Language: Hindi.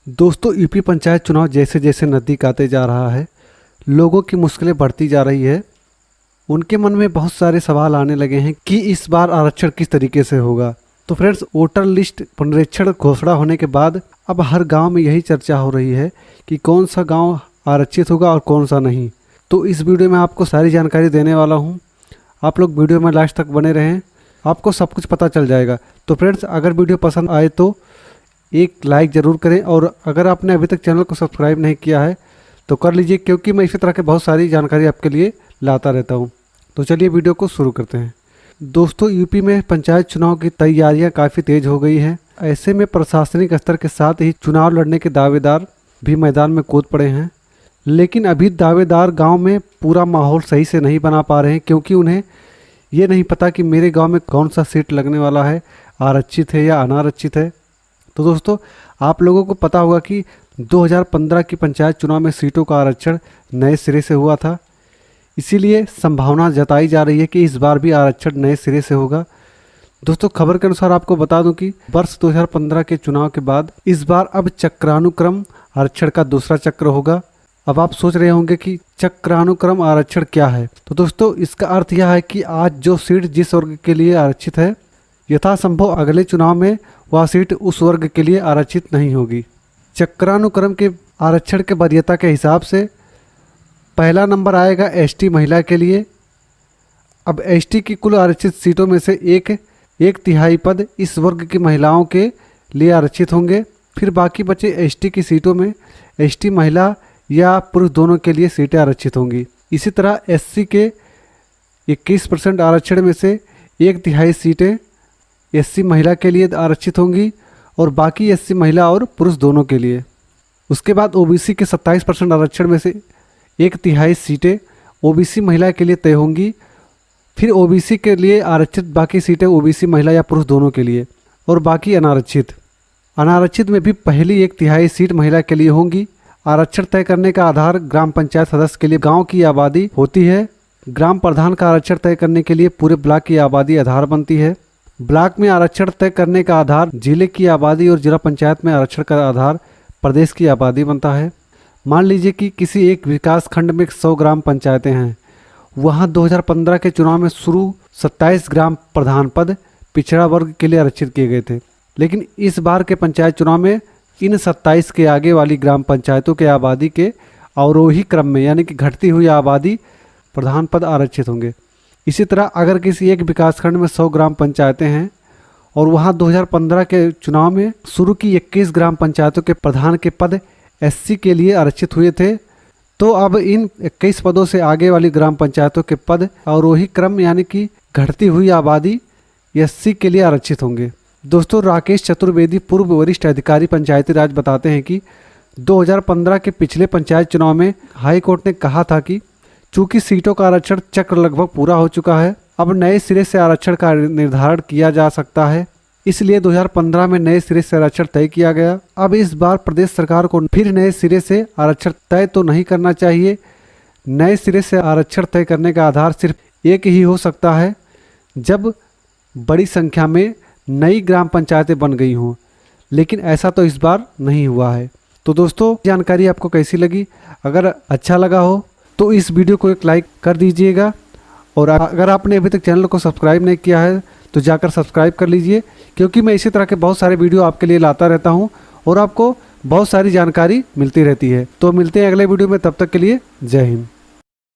दोस्तों यूपी पंचायत चुनाव जैसे जैसे नज़दीक आते जा रहा है, लोगों की मुश्किलें बढ़ती जा रही है। उनके मन में बहुत सारे सवाल आने लगे हैं कि इस बार आरक्षण किस तरीके से होगा। तो फ्रेंड्स, वोटर लिस्ट पुनरीक्षण घोषणा होने के बाद अब हर गांव में यही चर्चा हो रही है कि कौन सा गांव आरक्षित होगा और कौन सा नहीं। तो इस वीडियो में आपको सारी जानकारी देने वाला हूं। आप लोग वीडियो में लास्ट तक बने रहें, आपको सब कुछ पता चल जाएगा। तो फ्रेंड्स, अगर वीडियो पसंद आए तो एक लाइक ज़रूर करें, और अगर आपने अभी तक चैनल को सब्सक्राइब नहीं किया है तो कर लीजिए, क्योंकि मैं इसी तरह के बहुत सारी जानकारी आपके लिए लाता रहता हूं। तो चलिए वीडियो को शुरू करते हैं। दोस्तों, यूपी में पंचायत चुनाव की तैयारियां काफ़ी तेज़ हो गई हैं। ऐसे में प्रशासनिक स्तर के साथ ही चुनाव लड़ने के दावेदार भी मैदान में कूद पड़े हैं। लेकिन अभी दावेदार गांव में पूरा माहौल सही से नहीं बना पा रहे हैं, क्योंकि उन्हें ये नहीं पता कि मेरे गांव में कौन सा सीट लगने वाला है, आरक्षित है या अनारक्षित है। तो दोस्तों, आप लोगों को पता होगा कि 2015 की पंचायत चुनाव में सीटों का आरक्षण नए सिरे से हुआ था। इसीलिए संभावना जताई जा रही है कि इस बार भी आरक्षण नए सिरे से होगा। दोस्तों, खबर के अनुसार आपको बता दूं कि वर्ष 2015 के चुनाव के बाद इस बार अब चक्रानुक्रम आरक्षण का दूसरा चक्र होगा। अब आप सोच रहे होंगे कि चक्रानुक्रम आरक्षण क्या है। तो दोस्तों, इसका अर्थ यह है कि आज जो सीट जिस वर्ग के लिए आरक्षित है, यथासंभव अगले चुनाव में वह सीट उस वर्ग के लिए आरक्षित नहीं होगी। चक्रानुक्रम के आरक्षण के वरीयता के हिसाब से पहला नंबर आएगा एसटी महिला के लिए। अब एसटी की कुल आरक्षित सीटों में से एक तिहाई पद इस वर्ग की महिलाओं के लिए आरक्षित होंगे। फिर बाकी बचे एसटी की सीटों में एसटी महिला या पुरुष दोनों के लिए सीटें आरक्षित होंगी। इसी तरह एससी के 21% आरक्षण में से एक तिहाई सीटें एससी महिला के लिए आरक्षित होंगी और बाकी एससी महिला और पुरुष दोनों के लिए। उसके बाद ओबीसी के 27% आरक्षण में से एक तिहाई सीटें ओबीसी महिला के लिए तय होंगी। फिर ओबीसी के लिए आरक्षित बाकी सीटें ओबीसी महिला या पुरुष दोनों के लिए, और बाकी अनारक्षित में भी पहली एक तिहाई सीट महिला के लिए होंगी। आरक्षण तय करने का आधार ग्राम पंचायत सदस्य के लिए गांव की आबादी होती है। ग्राम प्रधान का आरक्षण तय करने के लिए पूरे ब्लॉक की आबादी आधार बनती है। ब्लॉक में आरक्षण तय करने का आधार जिले की आबादी और जिला पंचायत में आरक्षण का आधार प्रदेश की आबादी बनता है। मान लीजिए कि किसी एक विकास खंड में 100 ग्राम पंचायतें हैं। वहां 2015 के चुनाव में शुरू 27 ग्राम प्रधान पद पिछड़ा वर्ग के लिए आरक्षित किए गए थे। लेकिन इस बार के पंचायत चुनाव में इन 27 के आगे वाली ग्राम पंचायतों के आबादी के अवरोही क्रम में, यानी कि घटती हुई आबादी, प्रधान पद आरक्षित होंगे। इसी तरह अगर किसी एक विकासखंड में 100 ग्राम पंचायतें हैं और वहां 2015 के चुनाव में शुरू की 21 ग्राम पंचायतों के प्रधान के पद एससी के लिए आरक्षित हुए थे, तो अब इन 21 पदों से आगे वाली ग्राम पंचायतों के पद अवरोही क्रम, यानी कि घटती हुई आबादी, एससी के लिए आरक्षित होंगे। दोस्तों, राकेश चतुर्वेदी, पूर्व वरिष्ठ अधिकारी पंचायती राज, बताते हैं कि 2015 के पिछले पंचायत चुनाव में हाई कोर्ट ने कहा था कि चूंकि सीटों का आरक्षण चक्र लगभग पूरा हो चुका है, अब नए सिरे से आरक्षण का निर्धारण किया जा सकता है। इसलिए 2015 में नए सिरे से आरक्षण तय किया गया। अब इस बार प्रदेश सरकार को फिर नए सिरे से आरक्षण तय तो नहीं करना चाहिए। नए सिरे से आरक्षण तय करने का आधार सिर्फ एक ही हो सकता है जब बड़ी संख्या में नई ग्राम पंचायतें बन गई हों, लेकिन ऐसा तो इस बार नहीं हुआ है। तो दोस्तों, जानकारी आपको कैसी लगी? अगर अच्छा लगा हो तो इस वीडियो को एक लाइक कर दीजिएगा, और अगर आपने अभी तक चैनल को सब्सक्राइब नहीं किया है तो जाकर सब्सक्राइब कर लीजिए, क्योंकि मैं इसी तरह के बहुत सारे वीडियो आपके लिए लाता रहता हूं और आपको बहुत सारी जानकारी मिलती रहती है। तो मिलते हैं अगले वीडियो में, तब तक के लिए जय हिंद।